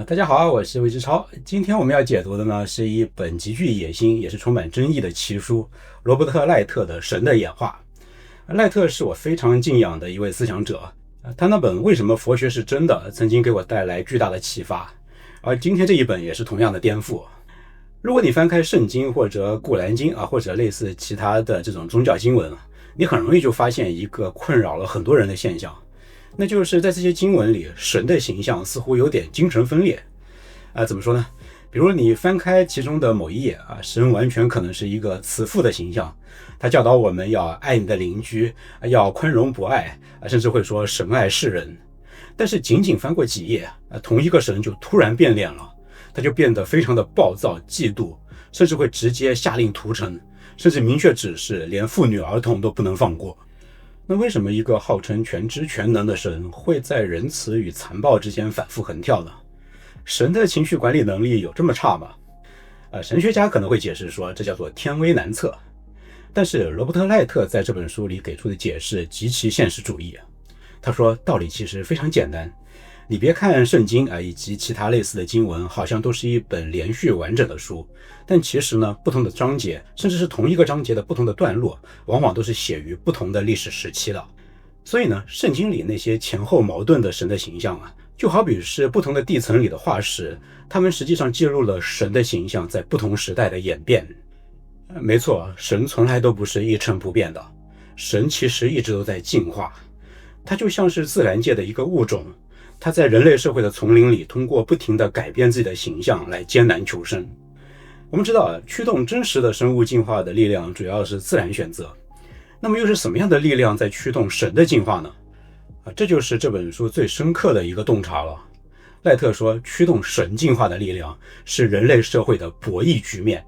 大家好，我是魏之超。今天我们要解读的呢是一本极具野心，也是充满争议的奇书——罗伯特·赖特的《神的演化》。赖特是我非常敬仰的一位思想者，他那本《为什么佛学是真的》曾经给我带来巨大的启发，而今天这一本也是同样的颠覆。如果你翻开圣经或者古兰经或者类似其他的这种宗教经文，你很容易就发现一个困扰了很多人的现象。那就是在这些经文里，神的形象似乎有点精神分裂。怎么说呢？比如你翻开其中的某一页神完全可能是一个慈父的形象，他教导我们要爱你的邻居，要宽容博爱，甚至会说神爱世人。但是仅仅翻过几页，同一个神就突然变脸了，他就变得非常的暴躁、嫉妒，甚至会直接下令屠城，甚至明确指示连妇女儿童都不能放过。那为什么一个号称全知全能的神会在仁慈与残暴之间反复横跳呢？神的情绪管理能力有这么差吗？神学家可能会解释说这叫做天威难测。但是罗伯特·赖特在这本书里给出的解释极其现实主义。他说道理其实非常简单，你别看圣经以及其他类似的经文好像都是一本连续完整的书，但其实呢，不同的章节甚至是同一个章节的不同的段落，往往都是写于不同的历史时期的。所以呢，圣经里那些前后矛盾的神的形象就好比是不同的地层里的化石，它们实际上记录了神的形象在不同时代的演变。没错，神从来都不是一成不变的，神其实一直都在进化。它就像是自然界的一个物种，它在人类社会的丛林里通过不停地改变自己的形象来艰难求生。我们知道驱动真实的生物进化的力量主要是自然选择，那么又是什么样的力量在驱动神的进化呢？这就是这本书最深刻的一个洞察了。赖特说，驱动神进化的力量是人类社会的博弈局面。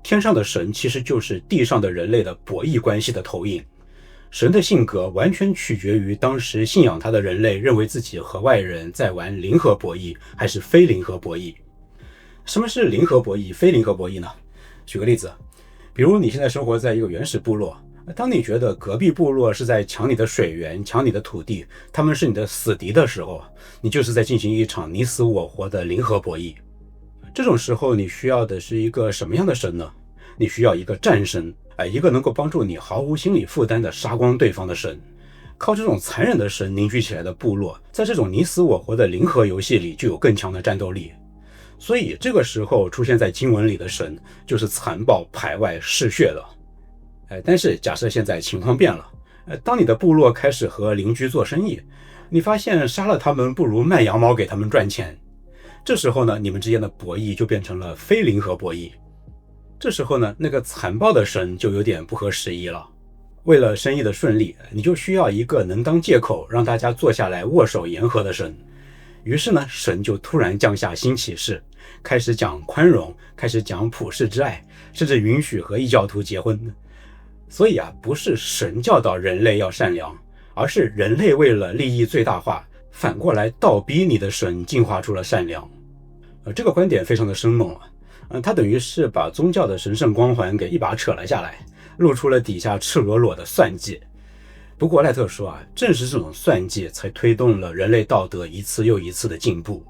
天上的神其实就是地上的人类的博弈关系的投影。神的性格完全取决于当时信仰他的人类认为自己和外人在玩零和博弈还是非零和博弈。什么是零和博弈、非零和博弈呢？举个例子，比如你现在生活在一个原始部落，当你觉得隔壁部落是在抢你的水源、抢你的土地，他们是你的死敌的时候，你就是在进行一场你死我活的零和博弈。这种时候你需要的是一个什么样的神呢？你需要一个战神，一个能够帮助你毫无心理负担的杀光对方的神。靠这种残忍的神凝聚起来的部落，在这种你死我活的零和游戏里就有更强的战斗力。所以这个时候出现在经文里的神就是残暴、排外、嗜血的。但是假设现在情况变了，当你的部落开始和邻居做生意，你发现杀了他们不如卖羊毛给他们赚钱。这时候呢，你们之间的博弈就变成了非零和博弈。这时候呢，那个残暴的神就有点不合时宜了。为了生意的顺利，你就需要一个能当借口让大家坐下来握手言和的神。于是呢，神就突然降下新启示，开始讲宽容，开始讲普世之爱，甚至允许和异教徒结婚。所以不是神教导人类要善良，而是人类为了利益最大化，反过来倒逼你的神进化出了善良。这个观点非常的生猛它等于是把宗教的神圣光环给一把扯了下来，露出了底下赤裸裸的算计。不过赖特说正是这种算计才推动了人类道德一次又一次的进步。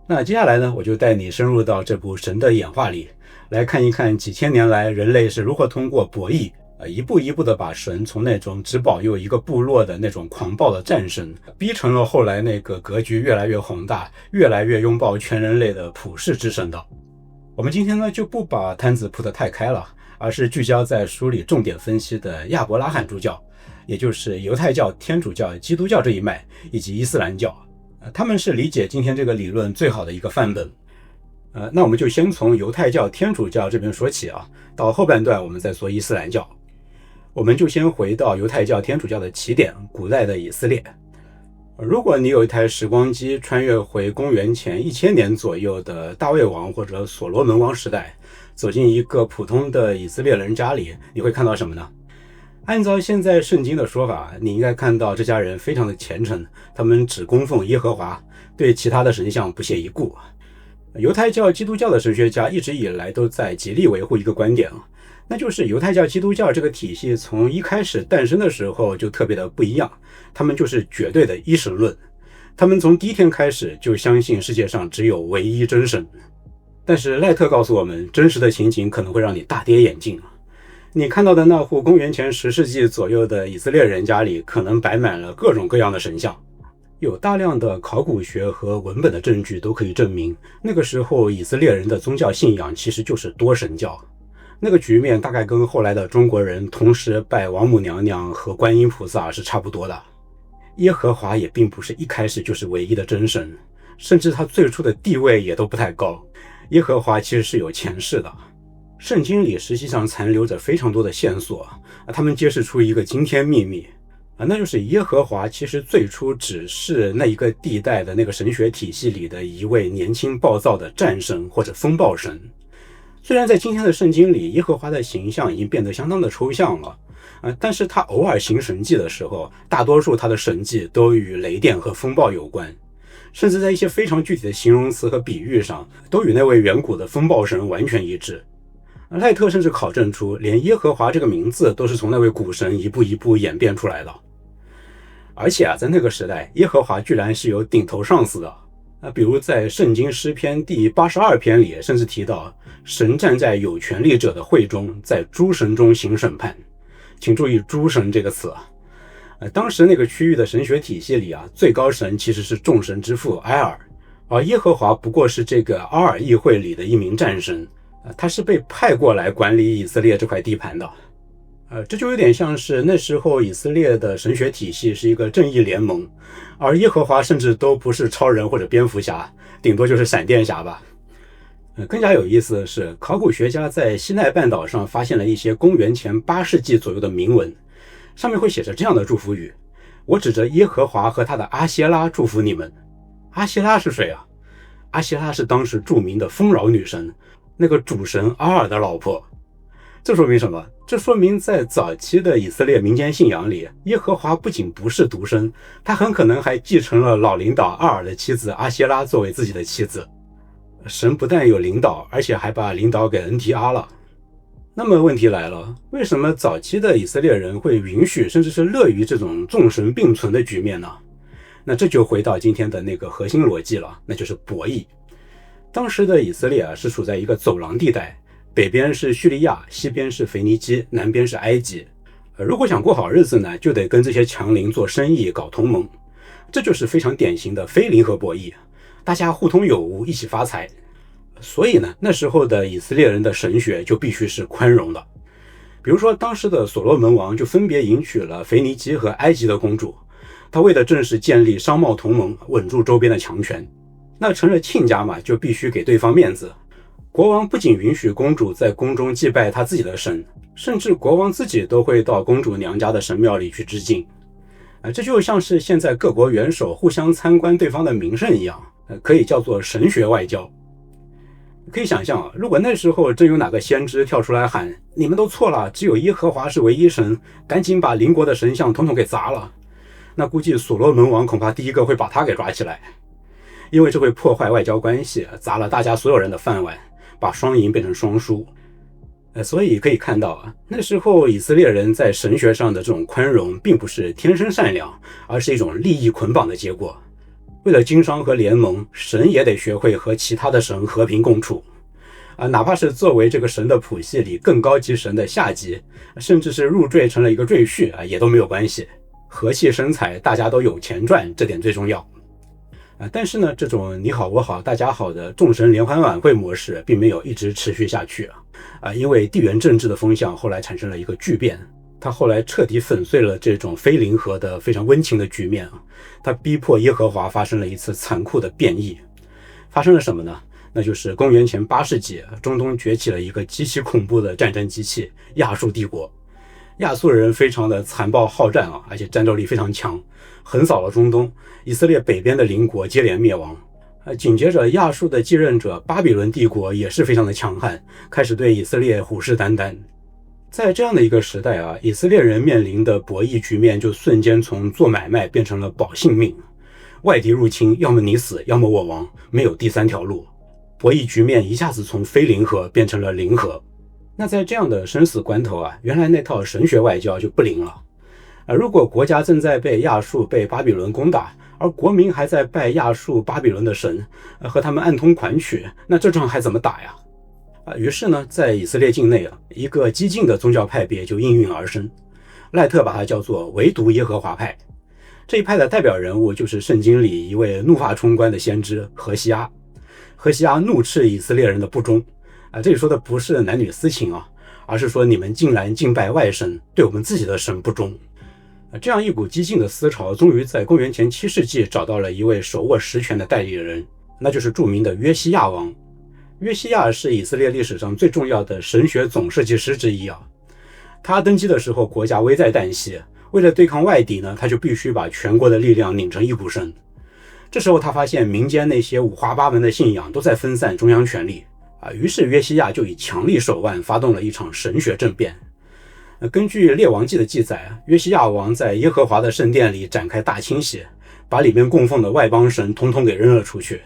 那接下来呢，我就带你深入到这部《神的演化》里，来看一看几千年来人类是如何通过博弈一步一步的把神从那种只保佑一个部落的那种狂暴的战神，逼成了后来那个格局越来越宏大、越来越拥抱全人类的普世之神的。我们今天呢就不把摊子铺得太开了，而是聚焦在书里重点分析的亚伯拉罕诸教，也就是犹太教、天主教、基督教这一脉，以及伊斯兰教。他们是理解今天这个理论最好的一个范本。那我们就先从犹太教、天主教这边说起到后半段我们再说伊斯兰教。我们就先回到犹太教、天主教的起点，古代的以色列。如果你有一台时光机，穿越回公元前1000年左右的大卫王或者所罗门王时代，走进一个普通的以色列人家里，你会看到什么呢？按照现在圣经的说法，你应该看到这家人非常的虔诚，他们只供奉耶和华，对其他的神像不屑一顾。犹太教、基督教的神学家一直以来都在极力维护一个观点，那就是犹太教、基督教这个体系从一开始诞生的时候就特别的不一样，他们就是绝对的一神论。他们从第一天开始就相信世界上只有唯一真神。但是赖特告诉我们，真实的情景可能会让你大跌眼镜。你看到的那户公元前10世纪左右的以色列人家里，可能摆满了各种各样的神像。有大量的考古学和文本的证据都可以证明，那个时候以色列人的宗教信仰其实就是多神教。那个局面大概跟后来的中国人同时拜王母娘娘和观音菩萨是差不多的。耶和华也并不是一开始就是唯一的真神，甚至他最初的地位也都不太高。耶和华其实是有前世的，圣经里实际上残留着非常多的线索，他们揭示出一个惊天秘密，那就是耶和华其实最初只是那一个地带的那个神学体系里的一位年轻暴躁的战神或者风暴神。虽然在今天的圣经里，耶和华的形象已经变得相当的抽象了，但是他偶尔行神迹的时候，大多数他的神迹都与雷电和风暴有关，甚至在一些非常具体的形容词和比喻上，都与那位远古的风暴神完全一致。赖特甚至考证出，连耶和华这个名字都是从那位古神一步一步演变出来的。而且在那个时代，耶和华居然是有顶头上司的。比如在圣经诗篇第82篇里，甚至提到神站在有权力者的会中，在诸神中行审判。请注意诸神这个词。当时那个区域的神学体系里最高神其实是众神之父埃尔，而耶和华不过是这个阿尔议会里的一名战神，他是被派过来管理以色列这块地盘的。这就有点像是那时候以色列的神学体系是一个正义联盟，而耶和华甚至都不是超人或者蝙蝠侠，顶多就是闪电侠吧。更加有意思的是，考古学家在西奈半岛上发现了一些公元前8世纪左右的铭文，上面会写着这样的祝福语：我指着耶和华和他的阿谢拉祝福你们。阿谢拉是谁啊？阿谢拉是当时著名的丰饶女神，那个主神阿尔的老婆。这说明什么？这说明在早期的以色列民间信仰里，耶和华不仅不是独生，他很可能还继承了老领导阿尔的妻子阿谢拉作为自己的妻子。神不但有领导，而且还把领导给 NTR 了。那么问题来了，为什么早期的以色列人会允许甚至是乐于这种众神并存的局面呢？那这就回到今天的那个核心逻辑了，那就是博弈。当时的以色列是处在一个走廊地带，北边是叙利亚，西边是腓尼基，南边是埃及。如果想过好日子呢，就得跟这些强邻做生意，搞同盟。这就是非常典型的非零和博弈，大家互通有无，一起发财。所以呢，那时候的以色列人的神学就必须是宽容的。比如说，当时的所罗门王就分别迎娶了腓尼基和埃及的公主，他为的正是建立商贸同盟，稳住周边的强权。那成了亲家嘛，就必须给对方面子。国王不仅允许公主在宫中祭拜他自己的神，甚至国王自己都会到公主娘家的神庙里去致敬。这就像是现在各国元首互相参观对方的名胜一样，可以叫做神学外交。可以想象，如果那时候真有哪个先知跳出来喊，你们都错了，只有耶和华是唯一神，赶紧把邻国的神像统统给砸了，那估计所罗门王恐怕第一个会把他给抓起来，因为这会破坏外交关系，砸了大家所有人的饭碗，把双赢变成双输。所以可以看到那时候以色列人在神学上的这种宽容并不是天生善良，而是一种利益捆绑的结果。为了经商和联盟，神也得学会和其他的神和平共处。哪怕是作为这个神的谱系里更高级神的下级，甚至是入赘成了一个赘婿也都没有关系。和气生财，大家都有钱赚，这点最重要。但是呢，这种你好我好大家好的众神联欢晚会模式并没有一直持续下去因为地缘政治的风向后来产生了一个巨变，它后来彻底粉碎了这种非零和的非常温情的局面它逼迫耶和华发生了一次残酷的变异。发生了什么呢？那就是公元前8世纪，中东崛起了一个极其恐怖的战争机器——亚述帝国。亚述人非常的残暴好战而且战斗力非常强，横扫了中东，以色列北边的邻国接连灭亡。紧接着亚述的继任者巴比伦帝国也是非常的强悍，开始对以色列虎视眈眈。在这样的一个时代以色列人面临的博弈局面就瞬间从做买卖变成了保性命。外敌入侵，要么你死，要么我亡，没有第三条路。博弈局面一下子从非零和变成了零和。那在这样的生死关头原来那套神学外交就不灵了。如果国家正在被亚述、被巴比伦攻打，而国民还在拜亚述、巴比伦的神，和他们暗通款曲，那这仗还怎么打呀？于是呢，在以色列境内一个激进的宗教派别就应运而生，赖特把它叫做唯独耶和华派。这一派的代表人物就是圣经里一位怒发冲冠的先知何西阿。何西阿怒斥以色列人的不忠，这里说的不是男女私情而是说你们竟然敬拜外神，对我们自己的神不忠。这样一股激进的思潮，终于在公元前7世纪找到了一位手握实权的代理人，那就是著名的约西亚王。约西亚是以色列历史上最重要的神学总设计师之一他登基的时候，国家危在旦夕，为了对抗外敌呢，他就必须把全国的力量拧成一股绳。这时候他发现民间那些五花八门的信仰都在分散中央权力于是约西亚就以强力手腕发动了一场神学政变。根据列王记的记载，约西亚王在耶和华的圣殿里展开大清洗，把里面供奉的外邦神统统给扔了出去。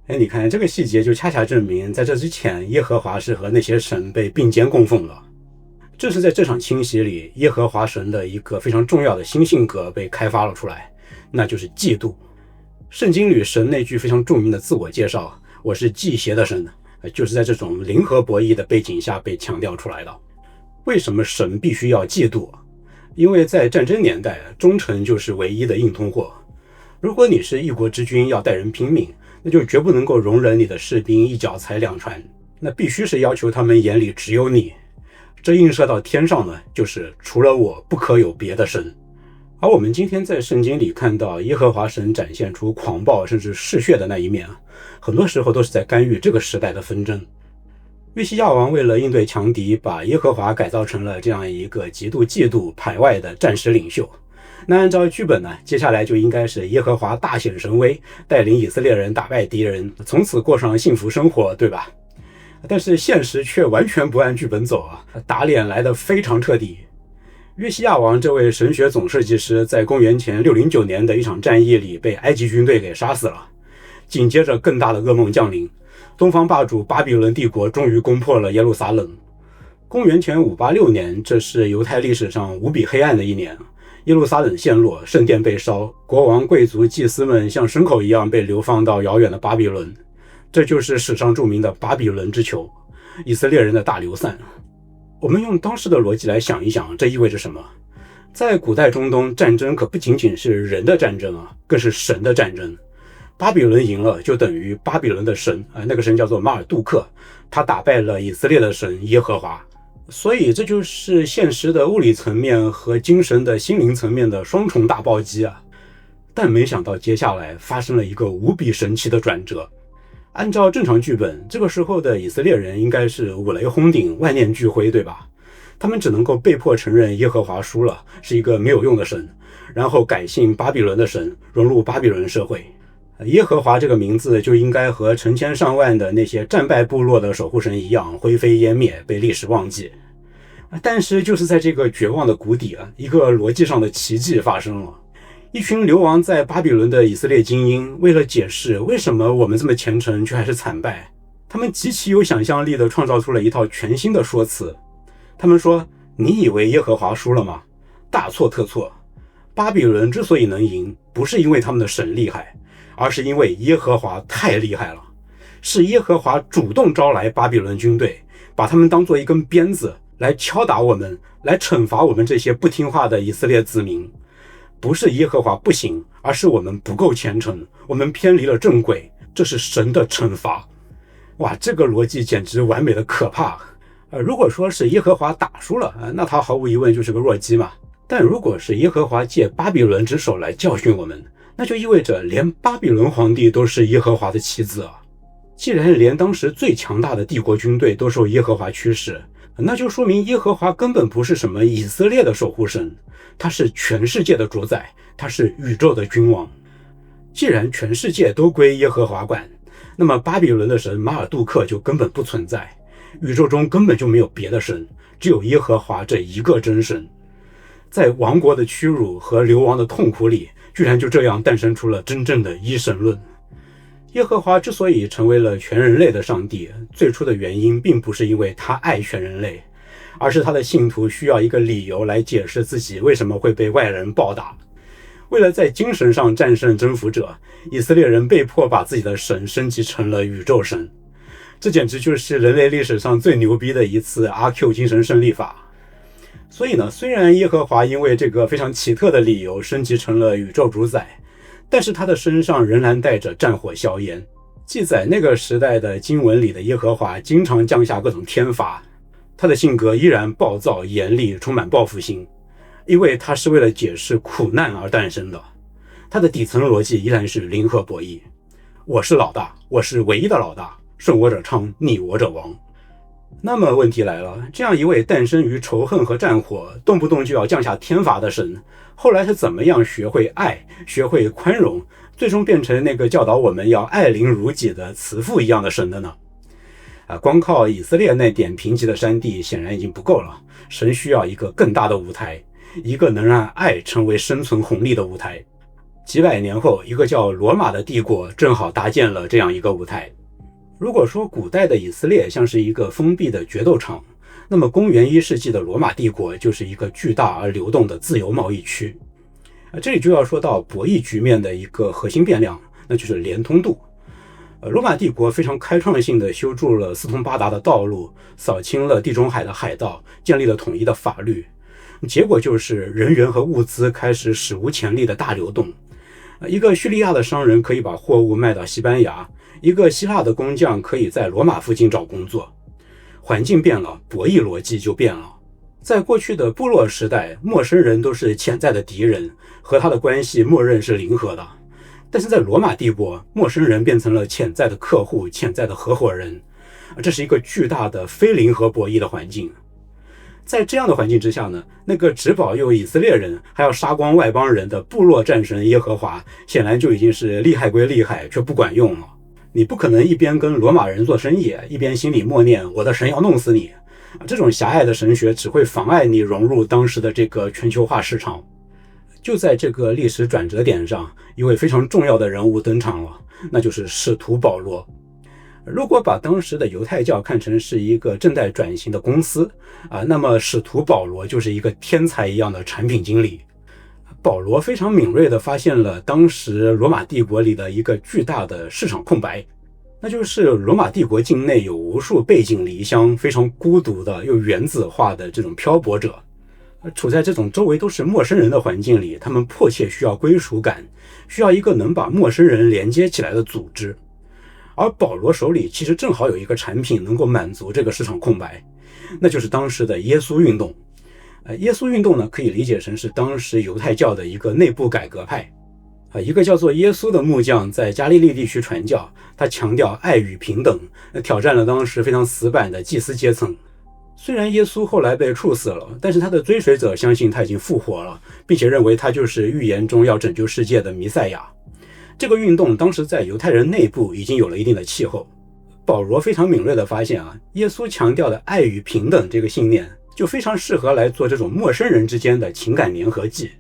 你看这个细节就恰恰证明，在这之前耶和华是和那些神被并肩供奉了。正是在这场清洗里，耶和华神的一个非常重要的新性格被开发了出来，那就是嫉妒。圣经里神那句非常著名的自我介绍，我是忌邪的神，就是在这种零和博弈的背景下被强调出来的。为什么神必须要嫉妒？因为在战争年代，忠诚就是唯一的硬通货。如果你是一国之君，要带人拼命，那就绝不能够容忍你的士兵一脚踩两船，那必须是要求他们眼里只有你。这映射到天上呢，就是除了我不可有别的神。而我们今天在圣经里看到耶和华神展现出狂暴甚至嗜血的那一面很多时候都是在干预这个时代的纷争。约西亚王为了应对强敌，把耶和华改造成了这样一个极度嫉妒排外的战时领袖。那按照剧本呢，接下来就应该是耶和华大显神威，带领以色列人打败敌人，从此过上幸福生活，对吧？但是现实却完全不按剧本走打脸来得非常彻底。约西亚王这位神学总设计师，在公元前609年的一场战役里被埃及军队给杀死了。紧接着更大的噩梦降临，东方霸主巴比伦帝国终于攻破了耶路撒冷。公元前586年，这是犹太历史上无比黑暗的一年，耶路撒冷陷落，圣殿被烧，国王、贵族、祭司们像牲口一样被流放到遥远的巴比伦。这就是史上著名的巴比伦之囚，以色列人的大流散。我们用当时的逻辑来想一想，这意味着什么？在古代中东，战争可不仅仅是人的战争更是神的战争。巴比伦赢了，就等于巴比伦的神那个神叫做马尔杜克，他打败了以色列的神耶和华。所以这就是现实的物理层面和精神的心灵层面的双重大暴击但没想到接下来发生了一个无比神奇的转折。按照正常剧本，这个时候的以色列人应该是五雷轰顶，万念俱灰，对吧？他们只能够被迫承认耶和华输了，是一个没有用的神，然后改信巴比伦的神，融入巴比伦社会。耶和华这个名字就应该和成千上万的那些战败部落的守护神一样灰飞烟灭，被历史忘记。但是就是在这个绝望的谷底一个逻辑上的奇迹发生了。一群流亡在巴比伦的以色列精英，为了解释为什么我们这么虔诚却还是惨败，他们极其有想象力地创造出了一套全新的说辞。他们说，你以为耶和华输了吗？大错特错。巴比伦之所以能赢，不是因为他们的神厉害，而是因为耶和华太厉害了。是耶和华主动招来巴比伦军队，把他们当作一根鞭子来敲打我们，来惩罚我们这些不听话的以色列子民。不是耶和华不行，而是我们不够虔诚，我们偏离了正轨，这是神的惩罚。哇，这个逻辑简直完美的可怕。如果说是耶和华打输了那他毫无疑问就是个弱鸡嘛。但如果是耶和华借巴比伦之手来教训我们，那就意味着连巴比伦皇帝都是耶和华的棋子既然连当时最强大的帝国军队都受耶和华驱使，那就说明耶和华根本不是什么以色列的守护神，他是全世界的主宰，他是宇宙的君王。既然全世界都归耶和华管，那么巴比伦的神马尔杜克就根本不存在，宇宙中根本就没有别的神，只有耶和华这一个真神。在亡国的屈辱和流亡的痛苦里，居然就这样诞生出了真正的一神论。耶和华之所以成为了全人类的上帝，最初的原因并不是因为他爱全人类，而是他的信徒需要一个理由来解释自己为什么会被外人暴打。为了在精神上战胜征服者，以色列人被迫把自己的神升级成了宇宙神。这简直就是人类历史上最牛逼的一次阿 Q 精神胜利法。所以呢，虽然耶和华因为这个非常奇特的理由升级成了宇宙主宰，但是他的身上仍然带着战火硝烟。记载那个时代的经文里的耶和华经常降下各种天罚，他的性格依然暴躁严厉，充满报复心，因为他是为了解释苦难而诞生的。他的底层逻辑依然是零和博弈，我是老大，我是唯一的老大，顺我者昌，逆我者亡。那么问题来了，这样一位诞生于仇恨和战火，动不动就要降下天罚的神，后来是怎么样学会爱，学会宽容，最终变成那个教导我们要爱邻如己的慈父一样的神的呢？光靠以色列那点贫瘠的山地显然已经不够了，神需要一个更大的舞台，一个能让爱成为生存红利的舞台。几百年后，一个叫罗马的帝国正好搭建了这样一个舞台。如果说古代的以色列像是一个封闭的决斗场，那么公元1世纪的罗马帝国就是一个巨大而流动的自由贸易区。这里就要说到博弈局面的一个核心变量，那就是连通度。罗马帝国非常开创性的修筑了四通八达的道路，扫清了地中海的海盗，建立了统一的法律，结果就是人员和物资开始史无前例的大流动。一个叙利亚的商人可以把货物卖到西班牙，一个希腊的工匠可以在罗马附近找工作。环境变了，博弈逻辑就变了。在过去的部落时代，陌生人都是潜在的敌人，和他的关系默认是零和的。但是在罗马帝国，陌生人变成了潜在的客户，潜在的合伙人。这是一个巨大的非零和博弈的环境。在这样的环境之下呢，那个只保佑以色列人还要杀光外邦人的部落战神耶和华，显然就已经是厉害归厉害，却不管用了。你不可能一边跟罗马人做生意，一边心里默念我的神要弄死你。这种狭隘的神学只会妨碍你融入当时的这个全球化市场。就在这个历史转折点上，一位非常重要的人物登场了，那就是使徒保罗。如果把当时的犹太教看成是一个正在转型的公司那么使徒保罗就是一个天才一样的产品经理。保罗非常敏锐地发现了当时罗马帝国里的一个巨大的市场空白，那就是罗马帝国境内有无数背井离乡、非常孤独的又原子化的这种漂泊者。处在这种周围都是陌生人的环境里，他们迫切需要归属感，需要一个能把陌生人连接起来的组织。而保罗手里其实正好有一个产品能够满足这个市场空白，那就是当时的耶稣运动。耶稣运动呢，可以理解成是当时犹太教的一个内部改革派。一个叫做耶稣的木匠在加利利地区传教，他强调爱与平等，挑战了当时非常死板的祭司阶层。虽然耶稣后来被处死了，但是他的追随者相信他已经复活了，并且认为他就是预言中要拯救世界的弥赛亚。这个运动当时在犹太人内部已经有了一定的气候。保罗非常敏锐地发现耶稣强调的爱与平等这个信念就非常适合来做这种陌生人之间的情感粘合剂。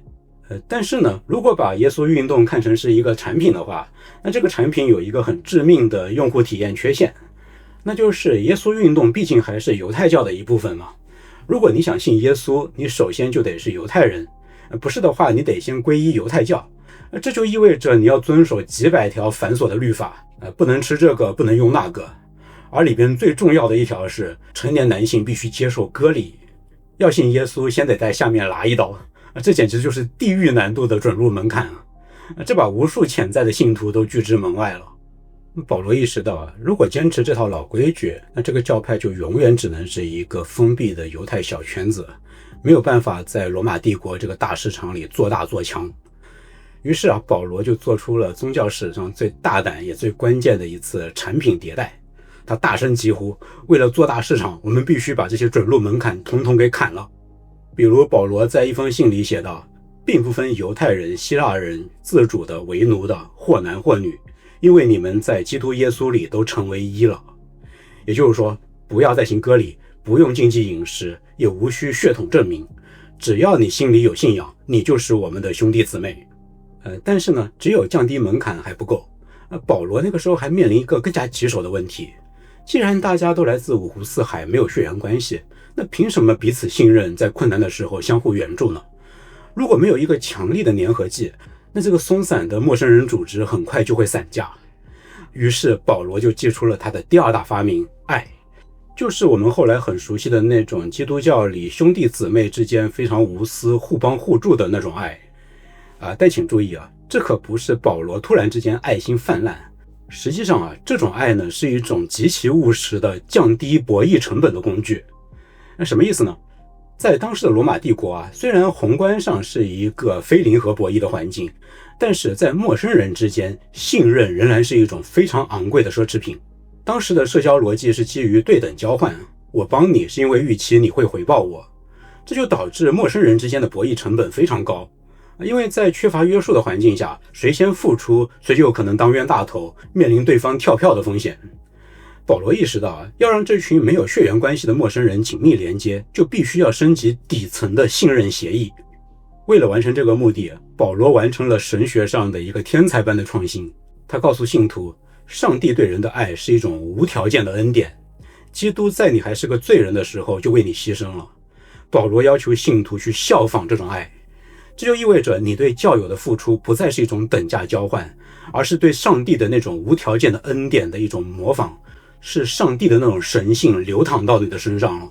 但是呢，如果把耶稣运动看成是一个产品的话，那这个产品有一个很致命的用户体验缺陷，那就是耶稣运动毕竟还是犹太教的一部分嘛。如果你想信耶稣，你首先就得是犹太人，不是的话你得先皈依犹太教。这就意味着你要遵守几百条繁琐的律法，不能吃这个，不能用那个。而里边最重要的一条是，成年男性必须接受割礼。要信耶稣，先得在下面剌一刀，这简直就是地狱难度的准入门槛这把无数潜在的信徒都拒之门外了。保罗意识到如果坚持这套老规矩，那这个教派就永远只能是一个封闭的犹太小圈子，没有办法在罗马帝国这个大市场里做大做强。于是保罗就做出了宗教史上最大胆也最关键的一次产品迭代。他大声疾呼，为了做大市场，我们必须把这些准入门槛统统给砍了。比如保罗在一封信里写道，并不分犹太人、希腊人、自主的、为奴的，或男或女，因为你们在基督耶稣里都成为一了。也就是说，不要再行割礼，不用禁忌饮食，也无需血统证明，只要你心里有信仰，你就是我们的兄弟姊妹。但是呢，只有降低门槛还不够。保罗那个时候还面临一个更加棘手的问题，既然大家都来自五湖四海，没有血缘关系，那凭什么彼此信任，在困难的时候相互援助呢？如果没有一个强力的粘合剂，那这个松散的陌生人组织很快就会散架。于是保罗就寄出了他的第二大发明——爱，就是我们后来很熟悉的那种基督教里兄弟姊妹之间非常无私、互帮互助的那种爱。但请注意啊，这可不是保罗突然之间爱心泛滥。实际上啊，这种爱呢是一种极其务实的降低博弈成本的工具。那什么意思呢？在当时的罗马帝国啊，虽然宏观上是一个非零和博弈的环境，但是在陌生人之间，信任仍然是一种非常昂贵的奢侈品。当时的社交逻辑是基于对等交换，我帮你是因为预期你会回报我，这就导致陌生人之间的博弈成本非常高。因为在缺乏约束的环境下，谁先付出，谁就有可能当冤大头，面临对方跳票的风险。保罗意识到要让这群没有血缘关系的陌生人紧密连接，就必须要升级底层的信任协议。为了完成这个目的，保罗完成了神学上的一个天才般的创新。他告诉信徒，上帝对人的爱是一种无条件的恩典，基督在你还是个罪人的时候就为你牺牲了。保罗要求信徒去效仿这种爱，这就意味着你对教友的付出不再是一种等价交换，而是对上帝的那种无条件的恩典的一种模仿，是上帝的那种神性流淌到你的身上了。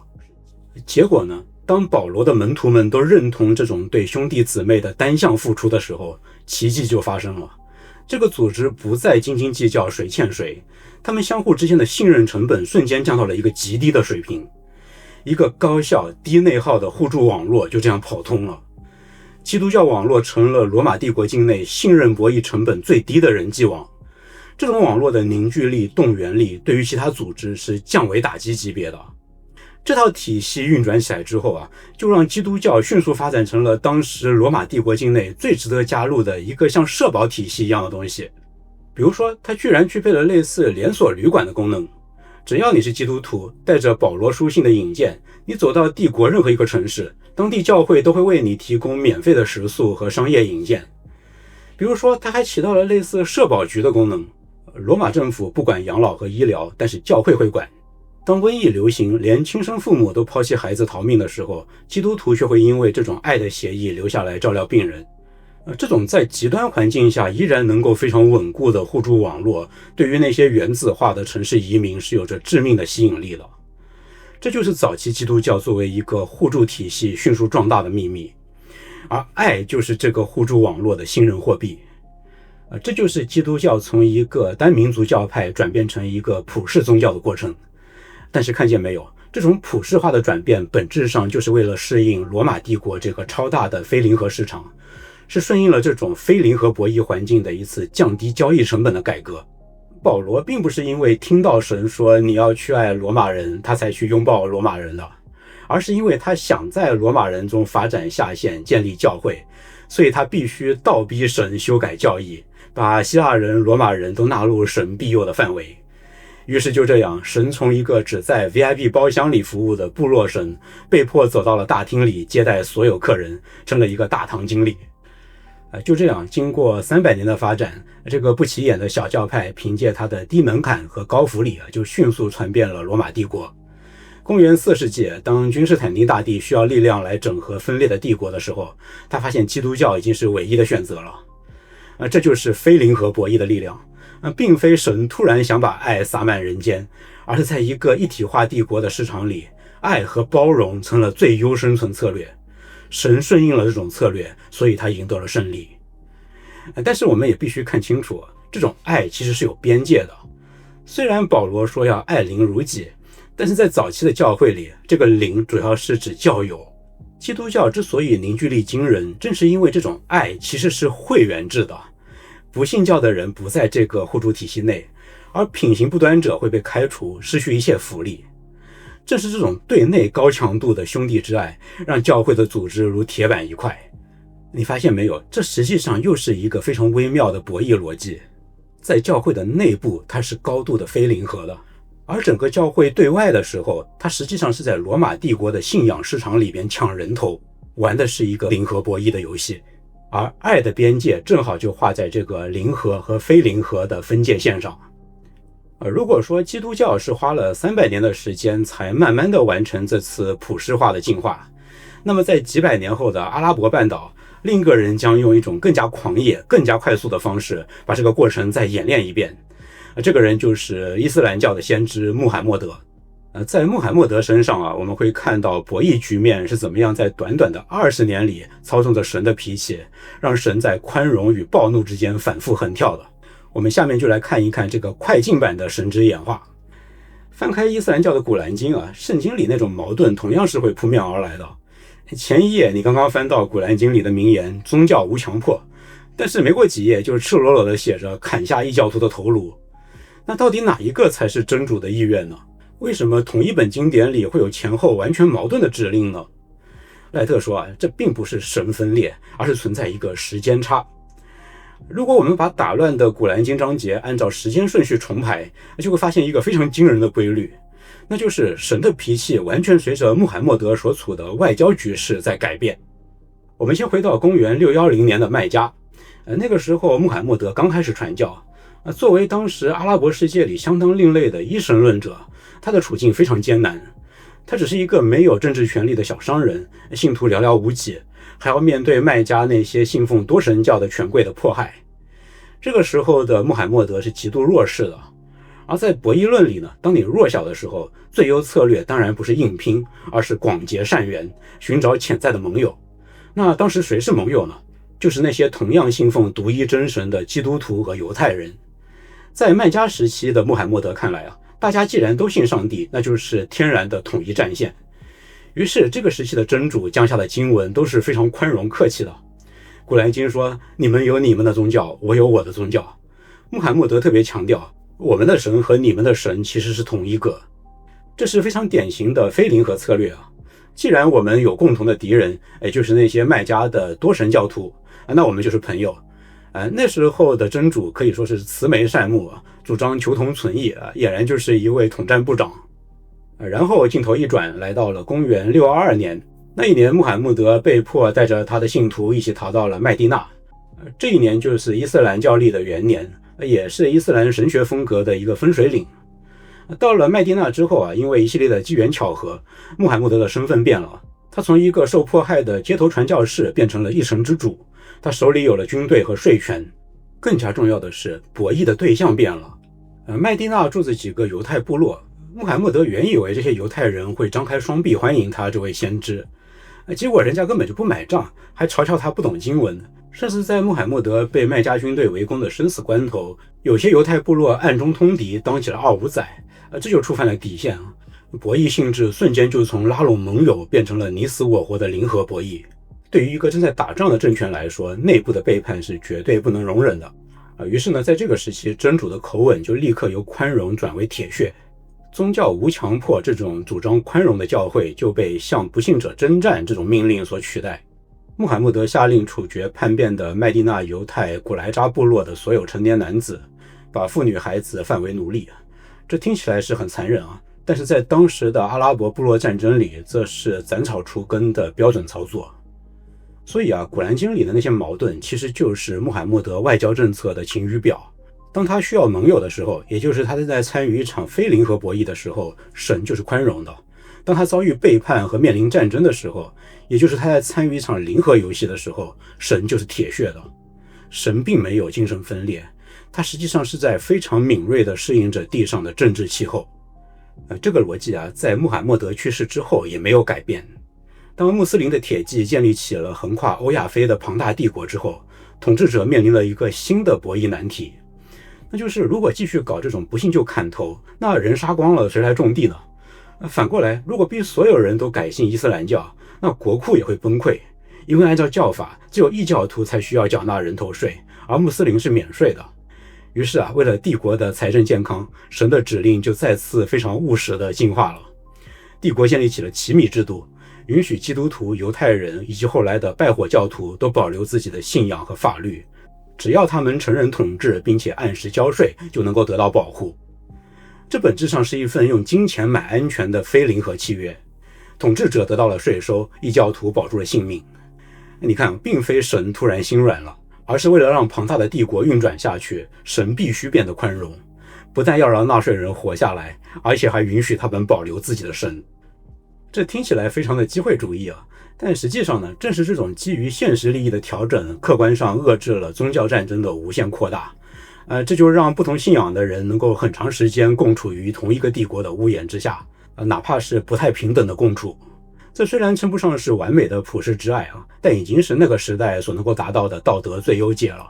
结果呢，当保罗的门徒们都认同这种对兄弟姊妹的单向付出的时候，奇迹就发生了。这个组织不再斤斤计较谁欠谁，他们相互之间的信任成本瞬间降到了一个极低的水平，一个高效低内耗的互助网络就这样跑通了。基督教网络成了罗马帝国境内信任博弈成本最低的人际网。这种网络的凝聚力、动员力对于其他组织是降维打击级别的。这套体系运转起来之后就让基督教迅速发展成了当时罗马帝国境内最值得加入的一个像社保体系一样的东西。比如说，它居然具备了类似连锁旅馆的功能。只要你是基督徒，带着保罗书信的引荐，你走到帝国任何一个城市，当地教会都会为你提供免费的食宿和商业引荐。比如说，它还起到了类似社保局的功能。罗马政府不管养老和医疗，但是教会会管。当瘟疫流行，连亲生父母都抛弃孩子逃命的时候，基督徒却会因为这种爱的协议留下来照料病人。这种在极端环境下依然能够非常稳固的互助网络，对于那些原子化的城市移民是有着致命的吸引力的。这就是早期基督教作为一个互助体系迅速壮大的秘密，而爱就是这个互助网络的信任货币。这就是基督教从一个单民族教派转变成一个普世宗教的过程。但是看见没有，这种普世化的转变本质上就是为了适应罗马帝国这个超大的非零和市场，是顺应了这种非零和博弈环境的一次降低交易成本的改革。保罗并不是因为听到神说你要去爱罗马人，他才去拥抱罗马人的，而是因为他想在罗马人中发展下线，建立教会，所以他必须倒逼神修改教义，把希腊人、罗马人都纳入神庇佑的范围。于是就这样，神从一个只在 VIP 包厢里服务的部落神，被迫走到了大厅里接待所有客人，成了一个大堂经理。就这样，经过300年的发展，这个不起眼的小教派凭借它的低门槛和高福利就迅速传遍了罗马帝国。公元4世纪，当君士坦丁大帝需要力量来整合分裂的帝国的时候，他发现基督教已经是唯一的选择了。这就是非零和博弈的力量。并非神突然想把爱洒满人间，而是在一个一体化帝国的市场里，爱和包容成了最优生存策略。神顺应了这种策略，所以他赢得了胜利。但是我们也必须看清楚，这种爱其实是有边界的。虽然保罗说要爱邻如己，但是在早期的教会里，这个邻主要是指教友。基督教之所以凝聚力惊人，正是因为这种爱其实是会员制的。不信教的人不在这个互助体系内，而品行不端者会被开除，失去一切福利。正是这种对内高强度的兄弟之爱，让教会的组织如铁板一块。你发现没有，这实际上又是一个非常微妙的博弈逻辑。在教会的内部，它是高度的非零和的，而整个教会对外的时候，它实际上是在罗马帝国的信仰市场里边抢人头，玩的是一个零和博弈的游戏。而爱的边界正好就画在这个零和和非零和的分界线上。如果说基督教是花了300年的时间才慢慢的完成这次普世化的进化，那么在几百年后的阿拉伯半岛，另一个人将用一种更加狂野、更加快速的方式把这个过程再演练一遍。这个人就是伊斯兰教的先知穆罕默德。在穆罕默德身上我们会看到博弈局面是怎么样在短短的20年里操纵着神的脾气，让神在宽容与暴怒之间反复横跳的。我们下面就来看一看这个快进版的神之演化。翻开伊斯兰教的古兰经圣经里那种矛盾同样是会扑面而来的。前一页你刚刚翻到古兰经里的名言宗教无强迫，但是没过几页就赤裸裸的写着砍下异教徒的头颅。那到底哪一个才是真主的意愿呢？为什么同一本经典里会有前后完全矛盾的指令呢？赖特说这并不是神分裂，而是存在一个时间差。如果我们把打乱的古兰经章节按照时间顺序重排，就会发现一个非常惊人的规律，那就是神的脾气完全随着穆罕默德所处的外交局势在改变。我们先回到公元610年的麦加，那个时候穆罕默德刚开始传教，作为当时阿拉伯世界里相当另类的一神论者，他的处境非常艰难。他只是一个没有政治权力的小商人，信徒寥寥无几，还要面对麦加那些信奉多神教的权贵的迫害。这个时候的穆罕默德是极度弱势的。而在博弈论里呢，当你弱小的时候，最优策略当然不是硬拼，而是广结善缘，寻找潜在的盟友。那当时谁是盟友呢？就是那些同样信奉独一真神的基督徒和犹太人。在麦加时期的穆罕默德看来大家既然都信上帝，那就是天然的统一战线。于是这个时期的真主降下的经文都是非常宽容客气的。古兰经说，你们有你们的宗教，我有我的宗教。穆罕默德特别强调，我们的神和你们的神其实是同一个。这是非常典型的非零和策略既然我们有共同的敌人，就是那些麦加的多神教徒，那我们就是朋友。那时候的真主可以说是慈眉善目主张求同存异俨然就是一位统战部长。然后镜头一转，来到了公元622年。那一年穆罕默德被迫带着他的信徒一起逃到了麦地那。这一年就是伊斯兰教历的元年，也是伊斯兰神学风格的一个分水岭。到了麦地那之后因为一系列的机缘巧合，穆罕默德的身份变了。他从一个受迫害的街头传教士变成了一神之主，他手里有了军队和税权。更加重要的是，博弈的对象变了。麦地那住着几个犹太部落，穆罕默德原以为这些犹太人会张开双臂欢迎他这位先知，结果人家根本就不买账，还嘲笑他不懂经文。甚至在穆罕默德被麦加军队围攻的生死关头，有些犹太部落暗中通敌，当起了二五仔，这就触犯了底线博弈性质瞬间就从拉拢盟友变成了你死我活的零和博弈。对于一个正在打仗的政权来说，内部的背叛是绝对不能容忍的于是呢，在这个时期，真主的口吻就立刻由宽容转为铁血。宗教无强迫这种主张宽容的教会就被向不信者征战这种命令所取代。穆罕默德下令处决叛变的麦地那犹太古莱扎部落的所有成年男子，把妇女孩子范为奴隶。这听起来是很残忍但是在当时的阿拉伯部落战争里，这是斩草除根的标准操作。所以古兰经里的那些矛盾其实就是穆罕默德外交政策的晴雨表。当他需要盟友的时候，也就是他在参与一场非零和博弈的时候，神就是宽容的。当他遭遇背叛和面临战争的时候，也就是他在参与一场零和游戏的时候，神就是铁血的。神并没有精神分裂，他实际上是在非常敏锐地适应着地上的政治气候。这个逻辑在穆罕默德去世之后也没有改变。当穆斯林的铁骑建立起了横跨欧亚非的庞大帝国之后，统治者面临了一个新的博弈难题，那就是如果继续搞这种不信就砍头，那人杀光了谁来种地呢？反过来，如果逼所有人都改信伊斯兰教，那国库也会崩溃，因为按照教法，只有异教徒才需要缴纳人头税，而穆斯林是免税的。于是为了帝国的财政健康，神的指令就再次非常务实的进化了。帝国建立起了奇米制度，允许基督徒、犹太人以及后来的拜火教徒都保留自己的信仰和法律，只要他们承认统治并且按时交税，就能够得到保护。这本质上是一份用金钱买安全的非零和契约，统治者得到了税收，异教徒保住了性命。你看，并非神突然心软了，而是为了让庞大的帝国运转下去，神必须变得宽容，不但要让纳税人活下来，而且还允许他们保留自己的神。这听起来非常的机会主义啊，但实际上呢，正是这种基于现实利益的调整，客观上遏制了宗教战争的无限扩大。这就让不同信仰的人能够很长时间共处于同一个帝国的屋檐之下，哪怕是不太平等的共处。这虽然称不上是完美的普世之爱啊，但已经是那个时代所能够达到的道德最优解了。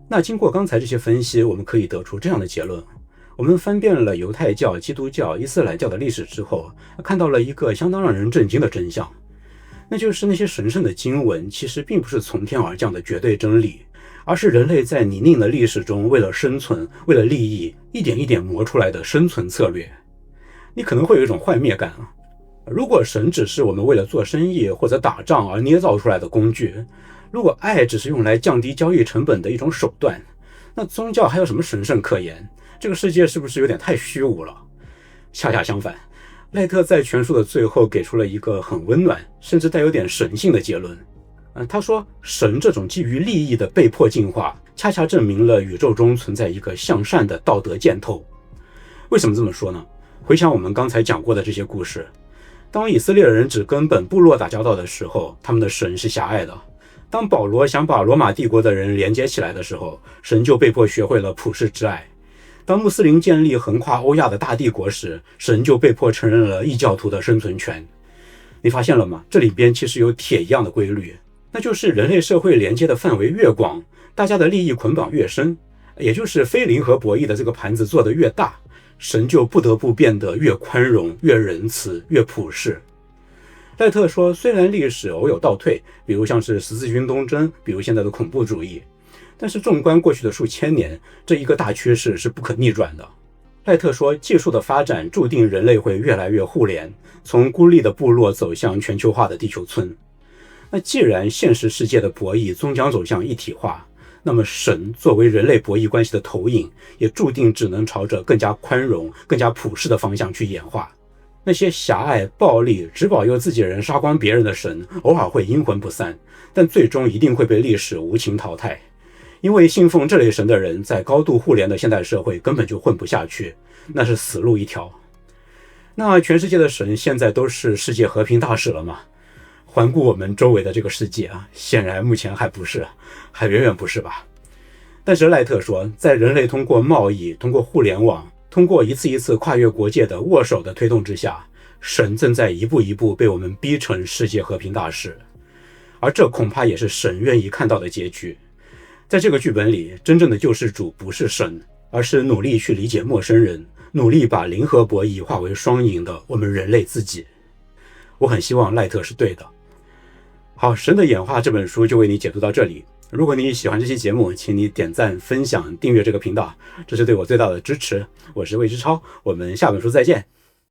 那经过刚才这些分析，我们可以得出这样的结论：我们翻遍了犹太教、基督教、伊斯兰教的历史之后，看到了一个相当让人震惊的真相，那就是那些神圣的经文其实并不是从天而降的绝对真理，而是人类在泥泞的历史中为了生存、为了利益，一点一点磨出来的生存策略。你可能会有一种幻灭感啊，如果神只是我们为了做生意或者打仗而捏造出来的工具，如果爱只是用来降低交易成本的一种手段，那宗教还有什么神圣可言？这个世界是不是有点太虚无了？恰恰相反，赖特在全书的最后给出了一个很温暖，甚至带有点神性的结论。他说，神这种基于利益的被迫进化，恰恰证明了宇宙中存在一个向善的道德箭头。为什么这么说呢？回想我们刚才讲过的这些故事，当以色列人只跟本部落打交道的时候，他们的神是狭隘的；当保罗想把罗马帝国的人连接起来的时候，神就被迫学会了普世之爱；当穆斯林建立横跨欧亚的大帝国时，神就被迫承认了异教徒的生存权。你发现了吗？这里边其实有铁一样的规律，那就是人类社会连接的范围越广，大家的利益捆绑越深，也就是非零和博弈的这个盘子做得越大，神就不得不变得越宽容、越仁慈、越普世。赖特说，虽然历史偶有倒退，比如像是十字军东征，比如现在的恐怖主义，但是纵观过去的数千年，这一个大趋势是不可逆转的。赖特说，技术的发展注定人类会越来越互联，从孤立的部落走向全球化的地球村。那既然现实世界的博弈终将走向一体化，那么神作为人类博弈关系的投影，也注定只能朝着更加宽容、更加普世的方向去演化。那些狭隘、暴力、只保佑自己人、杀光别人的神，偶尔会阴魂不散，但最终一定会被历史无情淘汰。因为信奉这类神的人，在高度互联的现代社会根本就混不下去，那是死路一条。那全世界的神现在都是世界和平大使了吗？环顾我们周围的这个世界啊，显然目前还不是，还远远不是吧。但是赖特说，在人类通过贸易、通过互联网、通过一次一次跨越国界的握手的推动之下，神正在一步一步被我们逼成世界和平大使，而这恐怕也是神愿意看到的结局。在这个剧本里，真正的救世主不是神，而是努力去理解陌生人，努力把零和博弈化为双赢的我们人类自己。我很希望赖特是对的。好，神的演化这本书就为你解读到这里。如果你喜欢这期节目，请你点赞、分享、订阅这个频道，这是对我最大的支持。我是魏之超，我们下本书再见。